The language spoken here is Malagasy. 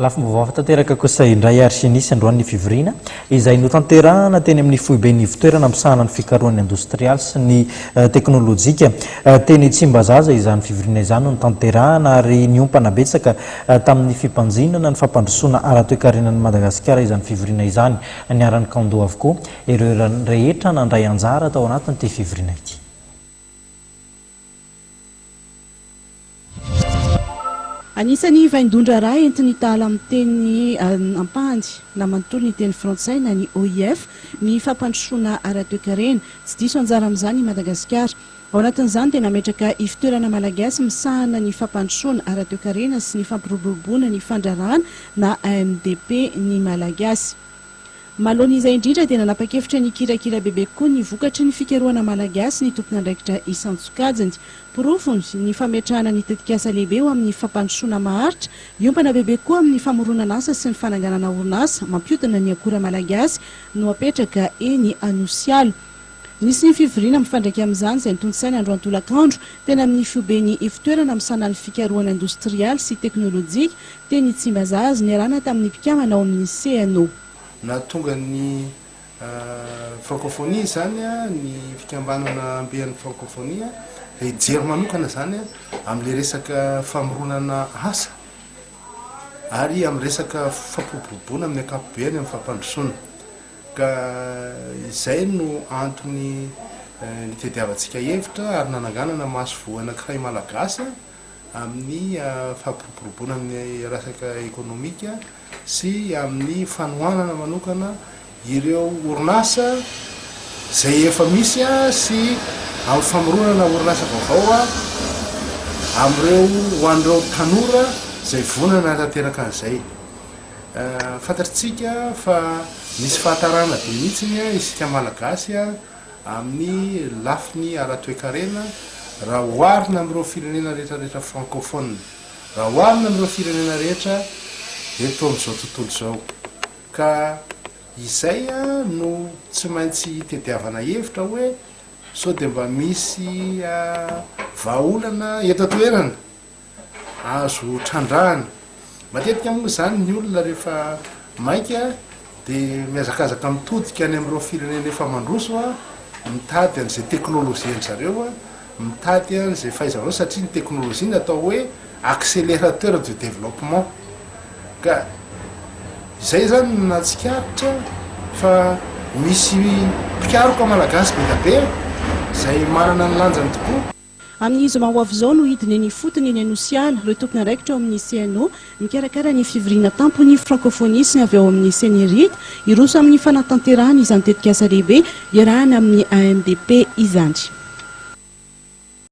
Lafo vaovao tanteraka kosa indray arsinisy androan'ny fivirina izay notanterahana teny amin'ny foibe ny fitoerana misahana ny fikarohany industrial sy ny teknôlôjika teny Tsimbazaza izany fivirina izany no tanterahana ary niompana betsaka tamin'ny fipanjinana ny fampandrosoana ara-toekarenan'ny Madagasikara izany fivirina izany niarany kando avokoa ireo rehetra nandray anjara tao anatin'ity fivirina ity. Anisany vaindondra raha entiny tala amin'ny teny Ampahany na manontolo ny teny frantsay na ny OIF ny fampandrosoana ara-toekarena tsy diso anjara amin'izany i Madagasikara. Ao anatin'izany tena ametraka ifitoerana malagasy misahana ny fampandrosoana ara-toekarena sy ny fampiroboroboana ny fandrarahana na AMDP ny malagasy. Malony izay indrindra tena napakefitra ny kirakira bebe koa ny vokatry ny fikarohana malagasy ny tompona andraikitra isan-tsokajiny. Porofony ny fametrahana ny tetikasa lehibe eo amin'ny fampandrosoana maharitra, iompana bebe koa amin'ny famoronana asa sy ny fananganana orinasa mampiodana ny akora malagasy no apetraka eny Anosialo. Nisy ny fivirina mifandraika amin'izany izay nitondsaina androany tolakandro tena amin'ny fiobeny ifitoerana misahana ny fikarohana industrial sy teknôlôjika teny Tsimbazaza niarahana tamin'ny mpikamana ao amin'ny CNO. Na tonga ny francophonie zany ny fikambanana ambean'ny francophonie jery manokana zany amin'le resaka famoronana asa ary amin'ny resaka fampiroboroboana amin'ny ankapobeny amin'ny fampandrosoana ka izay no antony nitadiavantsika hevitra ary nananganana maso vo anankiray malagasy amin'ny fampiroboroboana amin'ny resaka ekonomika sy amin'ny fanohanana manokana ireo orinasa zay efa misy sy amin'ny famoronana orinasa vaovao amin'ireo hoan'ireo tanora zay vonana tanteraka an'izay. Fantatritsika fa misy fahatarana be mihitsiny isika malagasy amin'ny lafiny ara-toekarena raha oharina amin'ireo firenena rehetrarehetra francophone, raha oharina amin'ireo firenena rehetra eto amin'izao tontolo izao. Ka izay no tsy maintsy tediavana hevitra hoe sao dia mba misy vahaolana eto atoerana azo trandrahana. Matetika moa zany ny olona rehefa maika dia miazakazaka mitodika any amin'ireo firenena efa mandroso mitady an'izay teknôlôjia an'zareo mitady an'izay fahaizanao satria ny teknôlôjia natao hoe accélérateur du développement. Ka izay zany natsikaritra fa misy mpikaroka malagasy be izay manana ny lanjany tokoa. Amin'izy mahoavy izao no hidiny ny fotony eny Anosiala ireo tompona andraikitra ao amin'ny CNO mikarakara ny fivirina tampony francophonie sy avy ao amin'ny Senerita iroso amin'ny fanatanterahana izany tetikasa lehibe iarahana amin'ny AMDP izany.